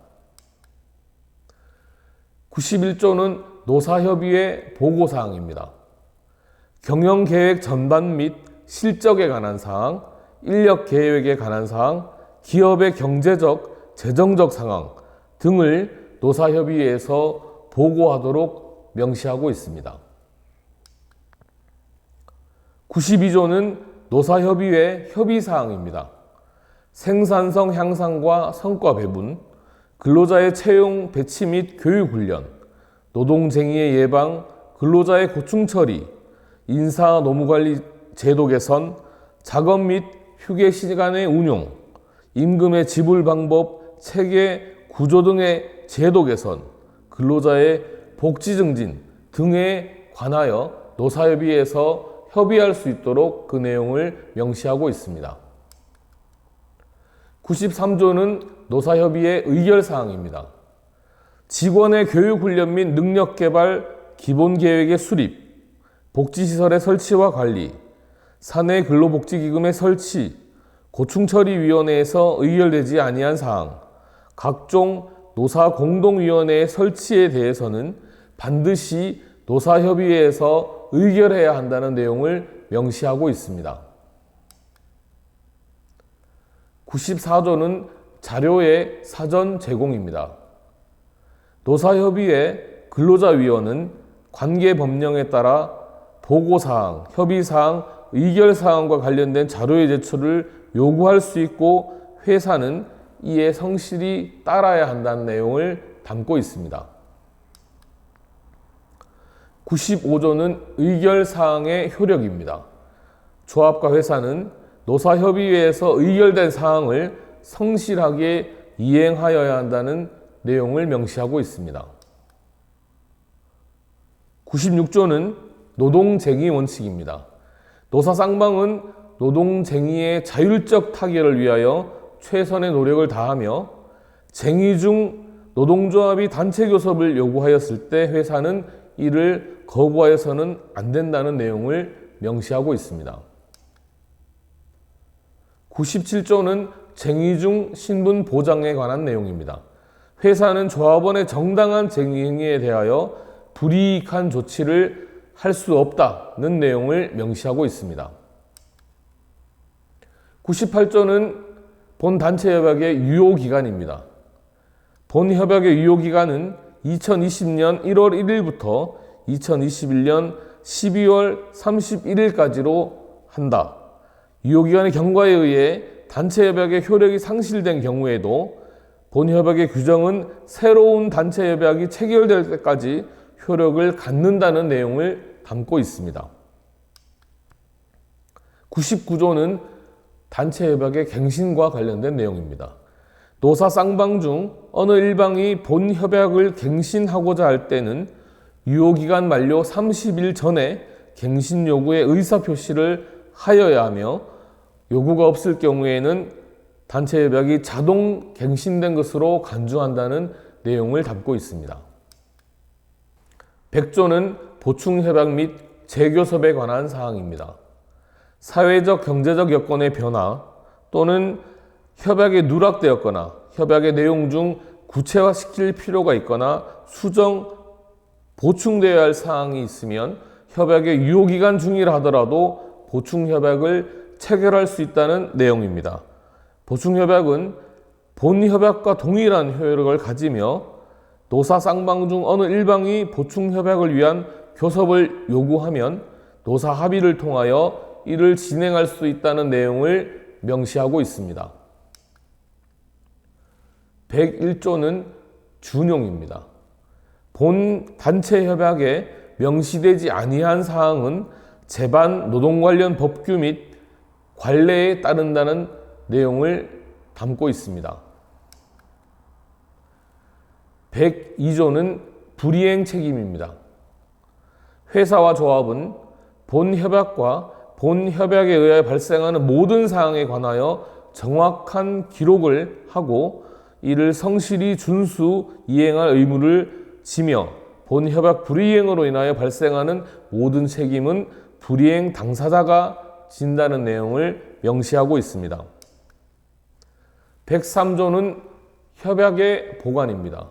Speaker 1: 91조는 노사협의회 보고사항입니다. 경영계획 전반 및 실적에 관한 사항, 인력계획에 관한 사항, 기업의 경제적, 재정적 상황 등을 노사협의회에서 보고하도록 명시하고 있습니다. 92조는 노사협의회 협의사항입니다. 생산성 향상과 성과 배분, 근로자의 채용, 배치 및 교육 훈련, 노동쟁의의 예방, 근로자의 고충 처리, 인사 노무관리 제도 개선, 작업 및 휴게 시간의 운용, 임금의 지불 방법, 체계, 구조 등의 제도 개선, 근로자의 복지 증진 등에 관하여 노사협의회에서 협의할 수 있도록 그 내용을 명시하고 있습니다. 93조는 노사협의회 의결사항입니다. 직원의 교육훈련 및 능력개발 기본계획의 수립, 복지시설의 설치와 관리, 사내 근로복지기금의 설치, 고충처리위원회에서 의결되지 아니한 사항, 각종 노사공동위원회의 설치에 대해서는 반드시 노사협의회에서 의결해야 한다는 내용을 명시하고 있습니다. 94조는 자료의 사전 제공입니다. 노사협의회 근로자위원은 관계법령에 따라 보고사항, 협의사항, 의결사항과 관련된 자료의 제출을 요구할 수 있고 회사는 이에 성실히 따라야 한다는 내용을 담고 있습니다. 95조는 의결사항의 효력입니다. 조합과 회사는 노사협의회에서 의결된 사항을 성실하게 이행하여야 한다는 내용을 명시하고 있습니다. 96조는 노동쟁의 원칙입니다. 노사 쌍방은 노동쟁의의 자율적 타결을 위하여 최선의 노력을 다하며 쟁의 중 노동조합이 단체 교섭을 요구하였을 때 회사는 이를 거부하여서는 안 된다는 내용을 명시하고 있습니다. 97조는 쟁의 중 신분 보장에 관한 내용입니다. 회사는 조합원의 정당한 쟁의 행위에 대하여 불이익한 조치를 할 수 없다는 내용을 명시하고 있습니다. 98조는 본 단체 협약의 유효 기간입니다. 본 협약의 유효 기간은 2020년 1월 1일부터 2021년 12월 31일까지로 한다. 유효기간의 경과에 의해 단체 협약의 효력이 상실된 경우에도 본 협약의 규정은 새로운 단체 협약이 체결될 때까지 효력을 갖는다는 내용을 담고 있습니다. 99조는 단체 협약의 갱신과 관련된 내용입니다. 노사 쌍방 중 어느 일방이 본 협약을 갱신하고자 할 때는 유효기간 만료 30일 전에 갱신 요구의 의사표시를 하여야 하며, 요구가 없을 경우에는 단체 협약이 자동 갱신된 것으로 간주한다는 내용을 담고 있습니다. 100조는 보충협약 및 재교섭에 관한 사항입니다. 사회적, 경제적 여건의 변화 또는 협약이 누락되었거나 협약의 내용 중 구체화시킬 필요가 있거나 수정, 보충되어야 할 사항이 있으면 협약의 유효기간 중이라 하더라도 보충협약을 체결할 수 있다는 내용입니다. 보충협약은 본협약과 동일한 효력을 가지며 노사 쌍방 중 어느 일방이 보충협약을 위한 교섭을 요구하면 노사 합의를 통하여 이를 진행할 수 있다는 내용을 명시하고 있습니다. 101조는 준용입니다. 본 단체 협약에 명시되지 아니한 사항은 제반 노동 관련 법규 및 관례에 따른다는 내용을 담고 있습니다. 102조는 불이행 책임입니다. 회사와 조합은 본 협약과 본 협약에 의해 발생하는 모든 사항에 관하여 정확한 기록을 하고 이를 성실히 준수 이행할 의무를 지며 본 협약 불이행으로 인하여 발생하는 모든 책임은 불이행 당사자가 진다는 내용을 명시하고 있습니다. 103조는 협약의 보관입니다.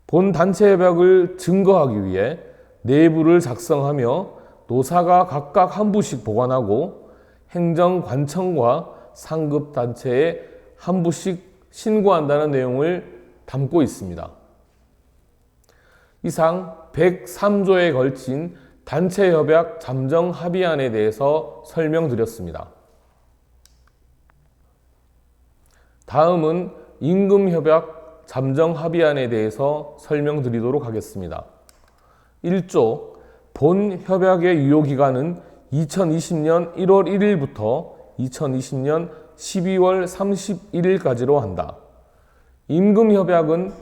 Speaker 1: 본 단체 협약을 증거하기 위해 내부를 작성하며 노사가 각각 한 부씩 보관하고 행정관청과 상급단체에 한 부씩 신고한다는 내용을 담고 있습니다. 이상 103조에 걸친 단체협약 잠정합의안에 대해서 설명드렸습니다. 다음은 임금협약 잠정합의안에 대해서 설명드리도록 하겠습니다. 1조 본 협약의 유효기간은 2020년 1월 1일부터 2020년 12월 31일까지로 한다. 임금협약은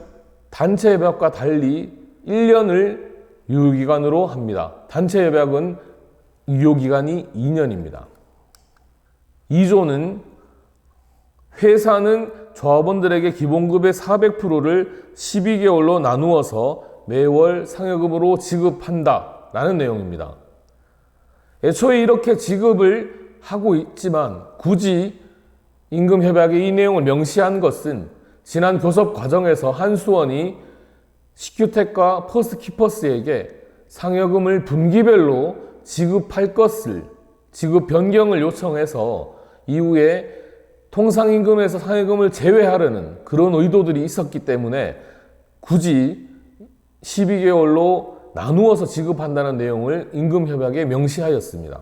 Speaker 1: 단체협약과 달리 1년을 유효기간으로 합니다. 단체협약은 유효기간이 2년입니다. 2조는 회사는 조합원들에게 기본급의 400%를 12개월로 나누어서 매월 상여금으로 지급한다 라는 내용입니다. 애초에 이렇게 지급을 하고 있지만 굳이 임금협약에 이 내용을 명시한 것은 지난 교섭 과정에서 한수원이 시큐텍과 퍼스트키퍼스에게 상여금을 분기별로 지급할 것을 지급 변경을 요청해서 이후에 통상임금에서 상여금을 제외하려는 그런 의도들이 있었기 때문에 굳이 12개월로 나누어서 지급한다는 내용을 임금협약에 명시하였습니다.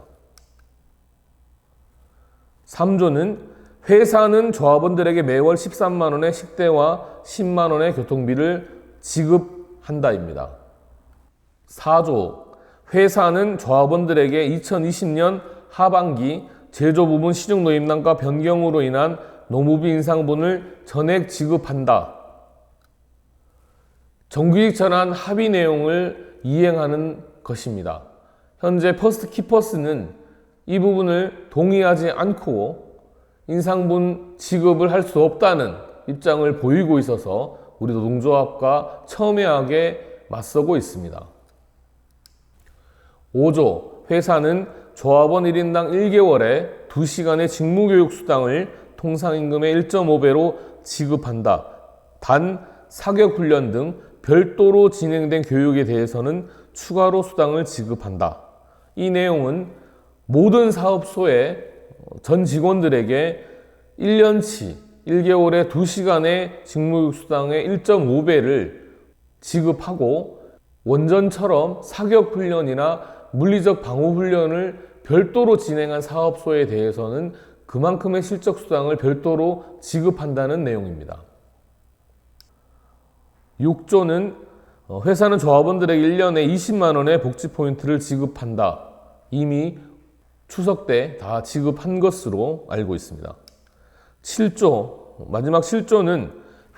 Speaker 1: 3조는 회사는 조합원들에게 매월 13만 원의 식대와 10만 원의 교통비를 지급한다입니다. 4조 회사는 조합원들에게 2020년 하반기 제조부문 시중노임난과 변경으로 인한 노무비 인상분을 전액 지급한다. 정규직 전환 합의 내용을 이행하는 것입니다. 현재 퍼스트키퍼스는 이 부분을 동의하지 않고 인상분 지급을 할 수 없다는 입장을 보이고 있어서 우리 노동조합과 첨예하게 맞서고 있습니다. 5조 회사는 조합원 1인당 1개월에 2시간의 직무교육 수당을 통상임금의 1.5배로 지급한다. 단 사격훈련 등 별도로 진행된 교육에 대해서는 추가로 수당을 지급한다. 이 내용은 모든 사업소의 전 직원들에게 1년치 1개월에 2시간의 직무교육수당의 1.5배를 지급하고 원전처럼 사격훈련이나 물리적 방어훈련을 별도로 진행한 사업소에 대해서는 그만큼의 실적수당을 별도로 지급한다는 내용입니다. 6조는 회사는 조합원들에게 1년에 20만 원의 복지 포인트를 지급한다. 이미 추석 때 다 지급한 것으로 알고 있습니다. 7조, 마지막 7조는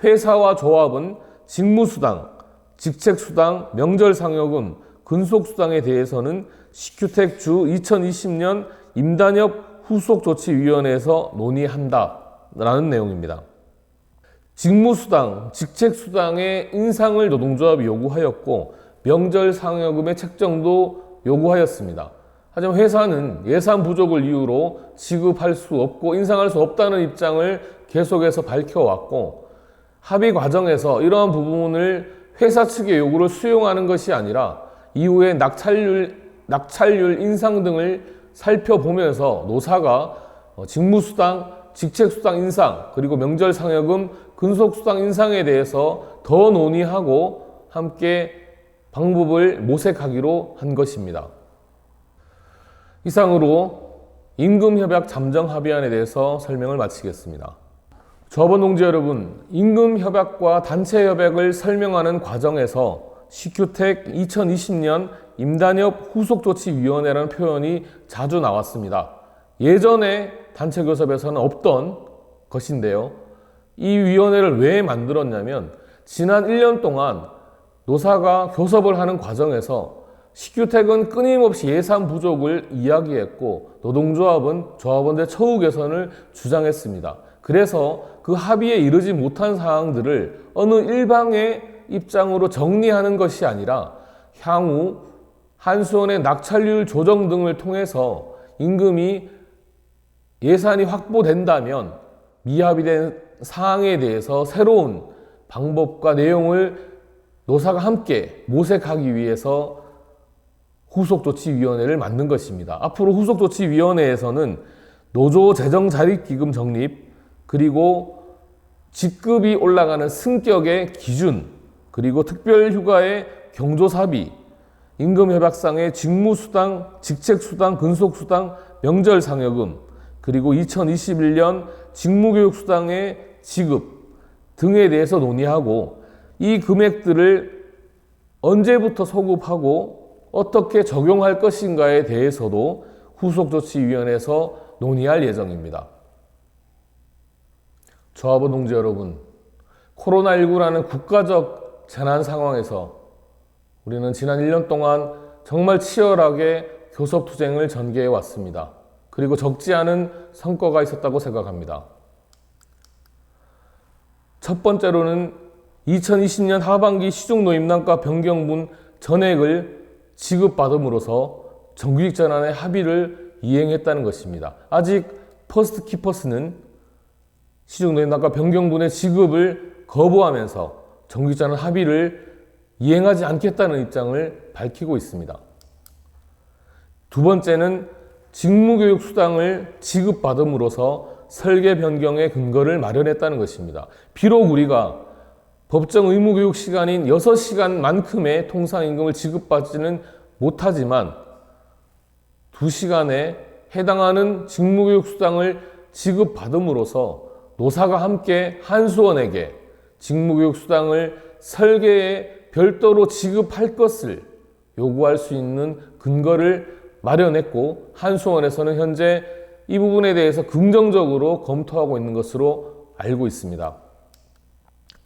Speaker 1: 회사와 조합은 직무수당, 직책수당, 명절상여금, 근속수당에 대해서는 시큐텍 주 2020년 임단협 후속조치위원회에서 논의한다라는 내용입니다. 직무수당, 직책수당의 인상을 노동조합이 요구하였고 명절상여금의 책정도 요구하였습니다. 하지만 회사는 예산 부족을 이유로 지급할 수 없고 인상할 수 없다는 입장을 계속해서 밝혀왔고 합의 과정에서 이러한 부분을 회사 측의 요구를 수용하는 것이 아니라 이후에 낙찰률 인상 등을 살펴보면서 노사가 직무수당, 직책수당 인상, 그리고 명절상여금, 근속수당 인상에 대해서 더 논의하고 함께 방법을 모색하기로 한 것입니다. 이상으로 임금협약 잠정합의안에 대해서 설명을 마치겠습니다. 조합원 동지 여러분, 임금협약과 단체협약을 설명하는 과정에서 시큐텍 2020년 임단협 후속조치위원회라는 표현이 자주 나왔습니다. 예전에 단체교섭에서는 없던 것인데요. 이 위원회를 왜 만들었냐면 지난 1년 동안 노사가 교섭을 하는 과정에서 시큐텍은 끊임없이 예산 부족을 이야기했고 노동조합은 조합원들 처우 개선을 주장했습니다. 그래서 그 합의에 이르지 못한 사항들을 어느 일방의 입장으로 정리하는 것이 아니라 향후 한수원의 낙찰률 조정 등을 통해서 임금이 예산이 확보된다면 미합의된 사항에 대해서 새로운 방법과 내용을 노사가 함께 모색하기 위해서 후속조치위원회를 만든 것입니다. 앞으로 후속조치위원회에서는 노조 재정자립기금 적립, 그리고 직급이 올라가는 승격의 기준, 그리고 특별휴가의 경조사비, 임금협약상의 직무수당, 직책수당, 근속수당, 명절상여금, 그리고 2021년 직무교육수당의 지급 등에 대해서 논의하고 이 금액들을 언제부터 소급하고 어떻게 적용할 것인가에 대해서도 후속조치위원회에서 논의할 예정입니다. 조합원 동지 여러분, 코로나19라는 국가적 재난 상황에서 우리는 지난 1년 동안 정말 치열하게 교섭투쟁을 전개해 왔습니다. 그리고 적지 않은 성과가 있었다고 생각합니다. 첫 번째로는 2020년 하반기 시중노임단가 변경분 전액을 지급받음으로써 정규직 전환의 합의를 이행했다는 것입니다. 아직 퍼스트 키퍼스는 시중노임단가 변경분의 지급을 거부하면서 정규직 전환 합의를 이행하지 않겠다는 입장을 밝히고 있습니다. 두 번째는 직무교육 수당을 지급받음으로써 설계 변경의 근거를 마련했다는 것입니다. 비록 우리가 법정 의무교육 시간인 6시간만큼의 통상임금을 지급받지는 못하지만 2시간에 해당하는 직무교육 수당을 지급받음으로써 노사가 함께 한수원에게 직무교육 수당을 설계에 별도로 지급할 것을 요구할 수 있는 근거를 마련했고 한수원에서는 현재 이 부분에 대해서 긍정적으로 검토하고 있는 것으로 알고 있습니다.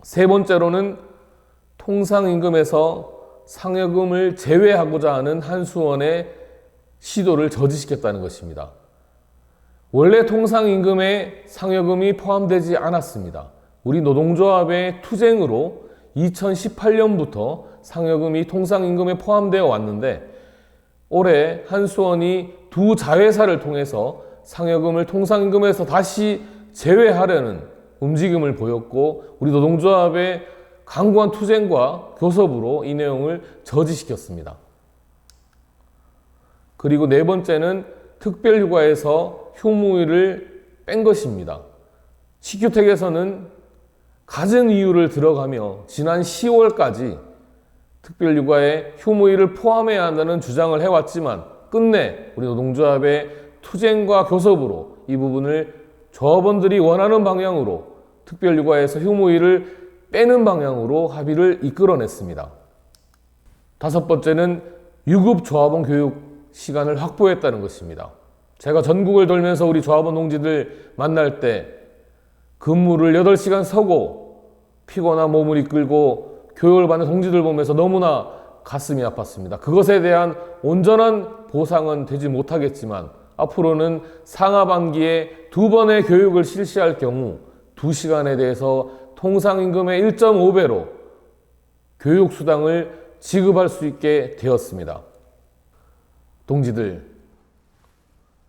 Speaker 1: 세 번째로는 통상임금에서 상여금을 제외하고자 하는 한수원의 시도를 저지시켰다는 것입니다. 원래 통상임금에 상여금이 포함되지 않았습니다. 우리 노동조합의 투쟁으로 2018년부터 상여금이 통상임금에 포함되어 왔는데 올해 한수원이 두 자회사를 통해서 상여금을 통상임금에서 다시 제외하려는 움직임을 보였고 우리 노동조합의 강고한 투쟁과 교섭으로 이 내용을 저지시켰습니다. 그리고 네 번째는 특별휴가에서 휴무일을 뺀 것입니다. 식규택에서는 갖은 이유를 들어가며 지난 10월까지 특별휴가에 휴무일을 포함해야 한다는 주장을 해왔지만 끝내 우리 노동조합의 투쟁과 교섭으로 이 부분을 조합원들이 원하는 방향으로 특별휴가에서 휴무일을 빼는 방향으로 합의를 이끌어냈습니다. 다섯 번째는 유급 조합원 교육 시간을 확보했다는 것입니다. 제가 전국을 돌면서 우리 조합원 동지들 만날 때 근무를 8시간 서고 피곤한 몸을 이끌고 교육을 받는 동지들 보면서 너무나 가슴이 아팠습니다. 그것에 대한 온전한 보상은 되지 못하겠지만 앞으로는 상하반기에 2번의 교육을 실시할 경우 2시간에 대해서 통상임금의 1.5배로 교육수당을 지급할 수 있게 되었습니다. 동지들,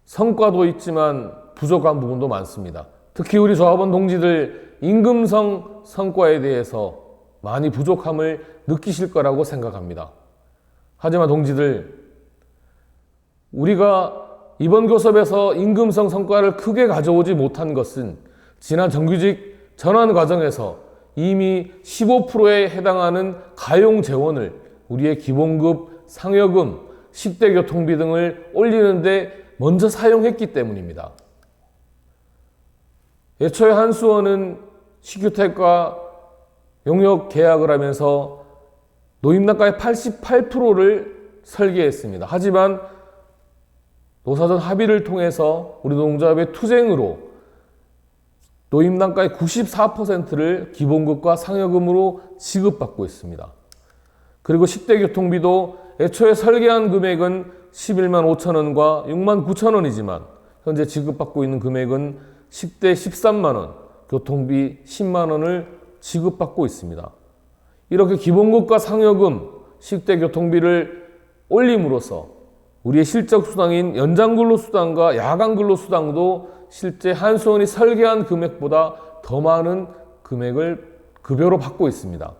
Speaker 1: 성과도 있지만 부족한 부분도 많습니다. 특히 우리 조합원 동지들 임금성 성과에 대해서 많이 부족함을 느끼실 거라고 생각합니다. 하지만 동지들, 우리가 이번 교섭에서 임금성 성과를 크게 가져오지 못한 것은 지난 정규직 전환 과정에서 이미 15%에 해당하는 가용 재원을 우리의 기본급, 상여금, 식대 교통비 등을 올리는데 먼저 사용했기 때문입니다. 애초에 한수원은 식규택과 용역 계약을 하면서 노임단가의 88%를 설계했습니다. 하지만 노사전 합의를 통해서 우리 노동조합의 투쟁으로 노임단가의 94%를 기본급과 상여금으로 지급받고 있습니다. 그리고 식대 교통비도 애초에 설계한 금액은 11만 5천 원과 6만 9천 원이지만 현재 지급받고 있는 금액은 식대 13만 원, 교통비 10만 원을 지급받고 있습니다. 이렇게 기본급과 상여금, 식대 교통비를 올림으로써 우리의 실적 수당인 연장 근로 수당과 야간 근로 수당도 실제 한수원이 설계한 금액보다 더 많은 금액을 급여로 받고 있습니다.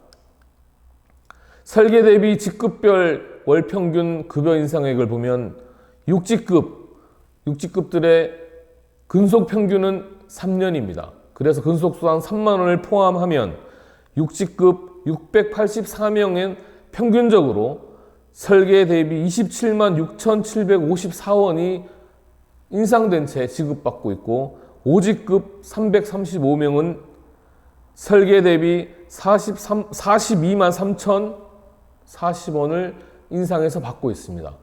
Speaker 1: 설계 대비 직급별 월 평균 급여 인상액을 보면 6직급들의 근속 평균은 3년입니다. 그래서 근속수당 3만 원을 포함하면 6직급 684명은 평균적으로 설계 대비 27만 6,754원이 인상된 채 지급받고 있고 5직급 335명은 설계 대비 42만 3,040원을 인상해서 받고 있습니다.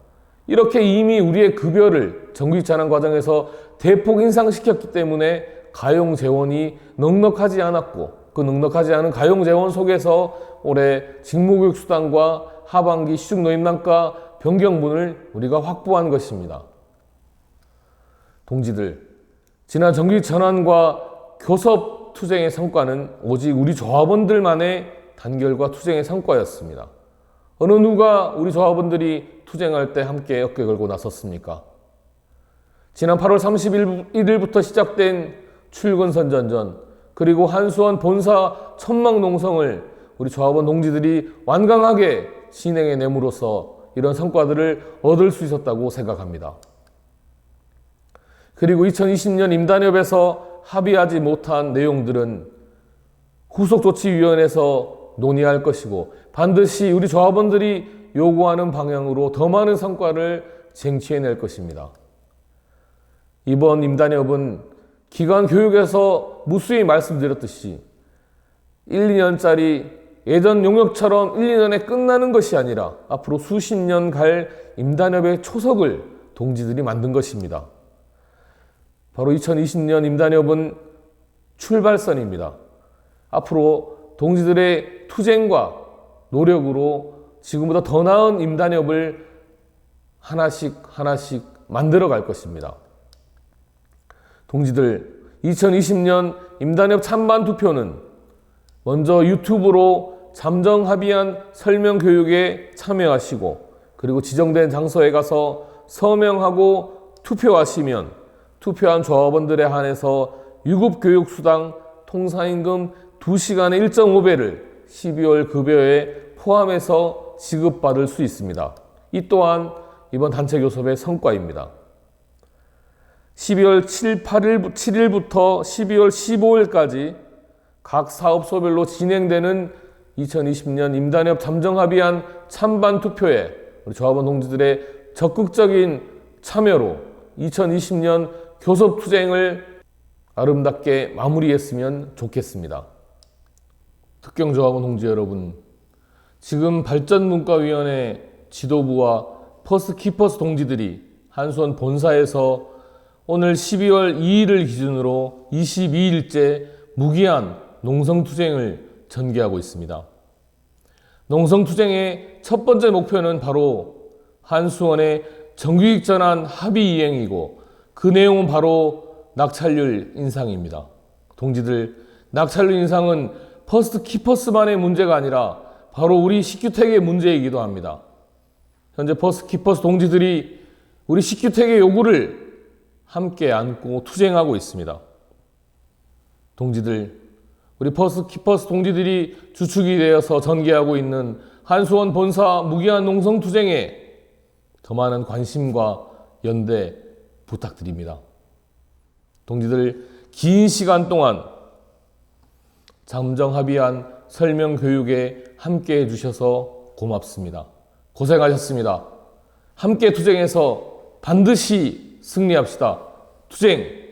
Speaker 1: 이렇게 이미 우리의 급여를 정규직 전환 과정에서 대폭 인상시켰기 때문에 가용 재원이 넉넉하지 않았고 그 넉넉하지 않은 가용 재원 속에서 올해 직무교육 수당과 하반기 시중 노임단가 변경분을 우리가 확보한 것입니다. 동지들, 지난 정규직 전환과 교섭 투쟁의 성과는 오직 우리 조합원들만의 단결과 투쟁의 성과였습니다. 어느 누가 우리 조합원들이 투쟁할 때 함께 어깨 걸고 나섰습니까? 지난 8월 31일부터 시작된 출근 선전전, 그리고 한수원 본사 천막 농성을 우리 조합원 동지들이 완강하게 진행해 내므로써 이런 성과들을 얻을 수 있었다고 생각합니다. 그리고 2020년 임단협에서 합의하지 못한 내용들은 후속조치위원회에서 논의할 것이고 반드시 우리 조합원들이 요구하는 방향으로 더 많은 성과를 쟁취해낼 것입니다. 이번 임단협은 기관 교육에서 무수히 말씀드렸듯이 1, 2년짜리 예전 용역처럼 1, 2년에 끝나는 것이 아니라 앞으로 수십 년 갈 임단협의 초석을 동지들이 만든 것입니다. 바로 2020년 임단협은 출발선입니다. 앞으로 동지들의 투쟁과 노력으로 지금보다 더 나은 임단협을 하나씩 만들어 갈 것입니다. 동지들, 2020년 임단협 찬반 투표는 먼저 유튜브로 잠정 합의안 설명 교육에 참여하시고 그리고 지정된 장소에 가서 서명하고 투표하시면 투표한 조합원들에 한해서 유급교육수당 통상임금 2시간의 1.5배를 12월 급여에 포함해서 지급받을 수 있습니다. 이 또한 이번 단체교섭의 성과입니다. 12월 7일부터 12월 15일까지 각 사업소별로 진행되는 2020년 임단협 잠정합의안 찬반 투표에 우리 조합원 동지들의 적극적인 참여로 2020년 교섭투쟁을 아름답게 마무리했으면 좋겠습니다. 특경조합원 동지 여러분, 지금 발전문과위원회 지도부와 퍼스트키퍼스 동지들이 한수원 본사에서 오늘 12월 2일을 기준으로 22일째 무기한 농성투쟁을 전개하고 있습니다. 농성투쟁의 첫 번째 목표는 바로 한수원의 정규직 전환 합의 이행이고 그 내용은 바로 낙찰률 인상입니다. 동지들, 낙찰률 인상은 퍼스트키퍼스만의 문제가 아니라 바로 우리 식규택의 문제이기도 합니다. 현재 퍼스트키퍼스 동지들이 우리 식규택의 요구를 함께 안고 투쟁하고 있습니다. 동지들, 우리 퍼스트키퍼스 동지들이 주축이 되어서 전개하고 있는 한수원 본사 무기한 농성투쟁에 더 많은 관심과 연대 부탁드립니다. 동지들, 긴 시간 동안 잠정합의안 설명 교육에 함께 해주셔서 고맙습니다. 고생하셨습니다. 함께 투쟁해서 반드시 승리합시다. 투쟁